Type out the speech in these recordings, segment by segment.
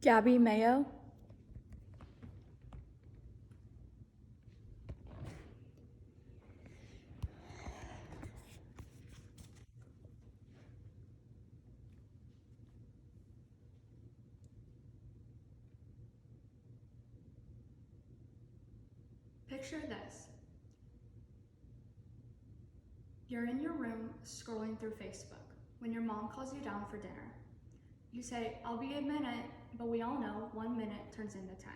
Gabby Mayo. Picture this. You're in your room scrolling through Facebook when your mom calls you down for dinner. You say, "I'll be a minute," but we all know 1 minute turns into 10.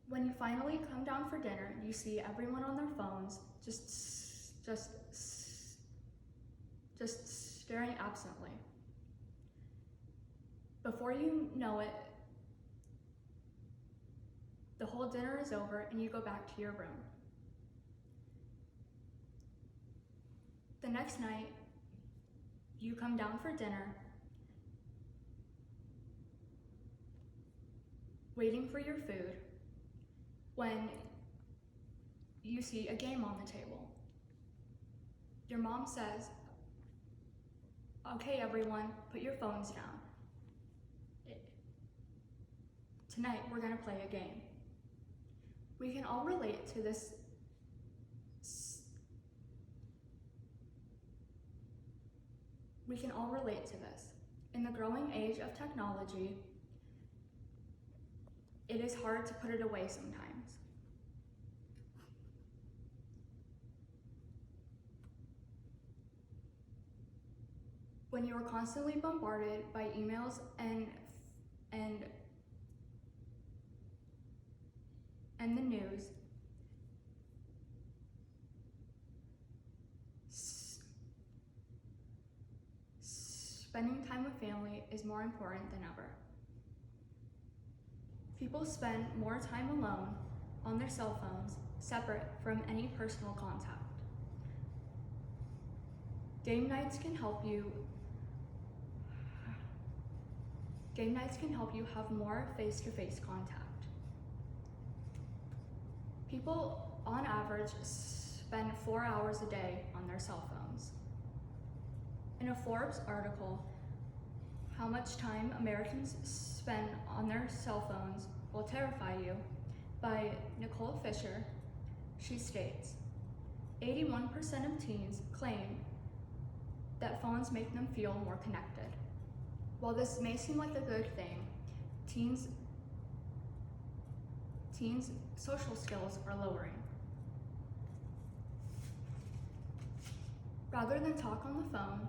When you finally come down for dinner, you see everyone on their phones just staring absently. Before you know it, the whole dinner is over and you go back to your room. The next night, you come down for dinner, waiting for your food, when you see a game on the table. Your mom says, "Okay, everyone, put your phones down. Tonight, we're gonna play a game." We can all relate to this. We can all relate to this. In the growing age of technology, it is hard to put it away sometimes. When you are constantly bombarded by emails and the news, spending time with family is more important than ever. People spend more time alone on their cell phones, separate from any personal contact. Game nights can help you have more face-to-face contact. People, on average, spend 4 hours a day on their cell phones. In a Forbes article, "How much time Americans spend on their cell phones will terrify you," by Nicole Fisher, she states, 81% of teens claim that phones make them feel more connected. While this may seem like a good thing, teens' social skills are lowering. Rather than talk on the phone,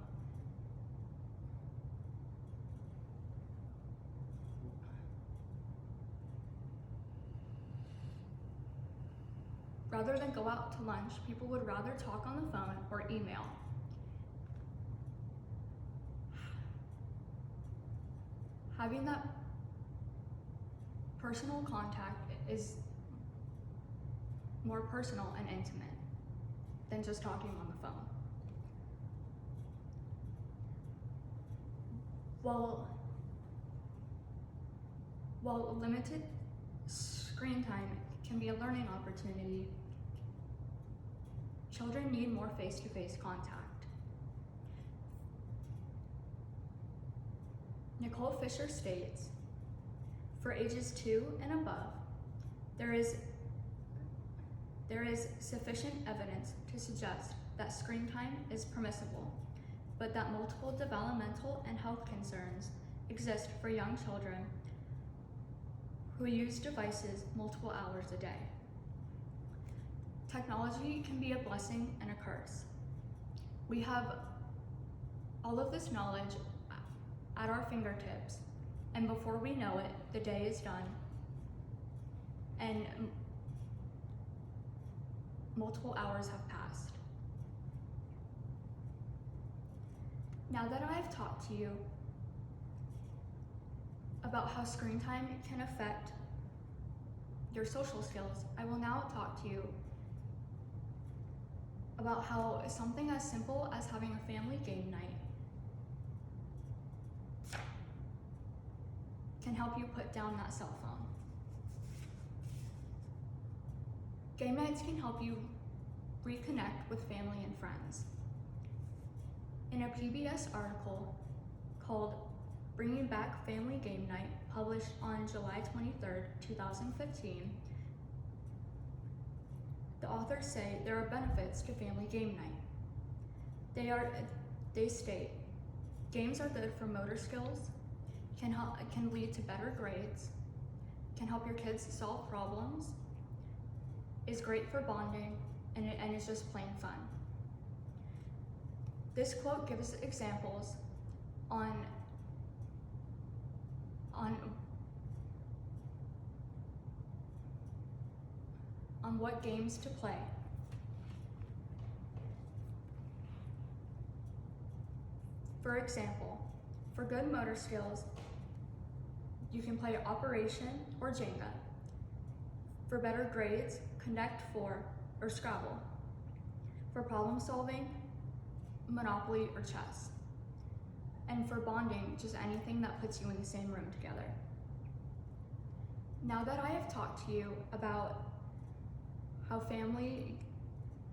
rather than go out to lunch, people would rather talk on the phone or email. Having that personal contact is more personal and intimate than just talking on the phone. While limited screen time can be a learning opportunity, children need more face-to-face contact. Nicole Fisher states, for ages 2 and above, there is sufficient evidence to suggest that screen time is permissible, but that multiple developmental and health concerns exist for young children who use devices multiple hours a day. Technology can be a blessing and a curse. We have all of this knowledge at our fingertips, and before we know it, the day is done and multiple hours have passed. Now that I have talked to you about how screen time can affect your social skills, I will now talk to you about how something as simple as having a family game night can help you put down that cell phone. Game nights can help you reconnect with family and friends. In a PBS article called bringing back Family Game Night, published on July 23rd, 2015. The authors say there are benefits to Family Game Night. They state, games are good for motor skills, can lead to better grades, can help your kids solve problems, is great for bonding, and is just plain fun. This quote gives examples on what games to play. For example, for good motor skills, you can play Operation or Jenga. For better grades, Connect 4 or Scrabble. For problem solving, Monopoly or chess. And for bonding, just anything that puts you in the same room together. Now that I have talked to you about how Family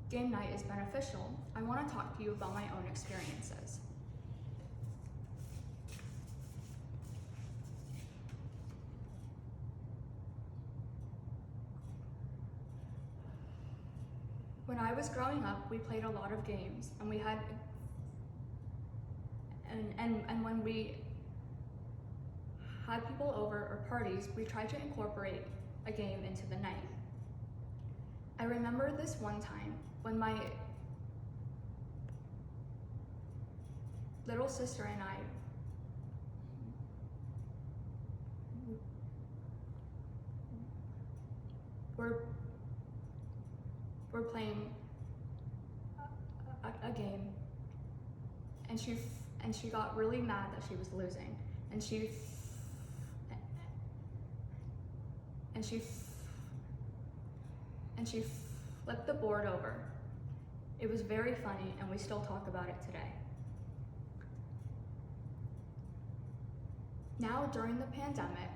Game Night is beneficial, I want to talk to you about my own experiences. When I was growing up, we played a lot of games, and we had, and when we had people over or parties, we tried to incorporate a game into the night. I remember this one time when my little sister and I were playing a game, and she got really mad that she was losing, and she flipped the board over. It was very funny, and we still talk about it today. Now, during the pandemic,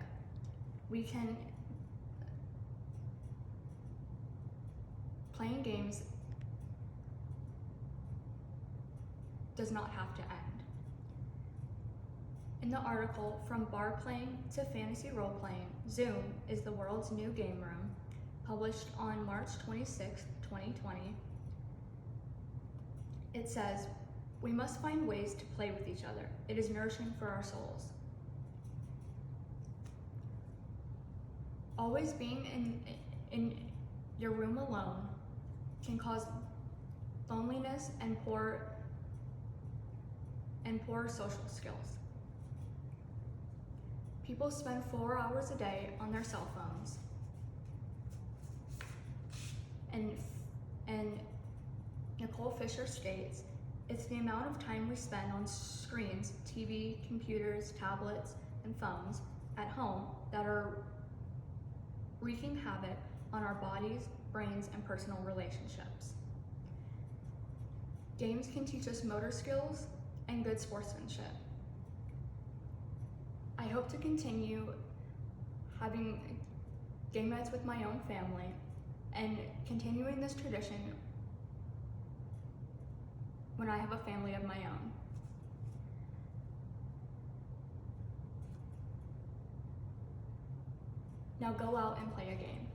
playing games does not have to end. In the article, From Bar Playing to Fantasy Role Playing, Zoom is the world's new game room, published on March 26, 2020, it says, "We must find ways to play with each other. It is nourishing for our souls." Always being in your room alone can cause loneliness and poor social skills. People spend 4 hours a day on their cell phones, and Nicole Fisher states, "It's the amount of time we spend on screens, TV, computers, tablets, and phones at home that are wreaking havoc on our bodies, brains, and personal relationships." Games can teach us motor skills and good sportsmanship. I hope to continue having game nights with my own family and continuing this tradition when I have a family of my own. Now go out and play a game.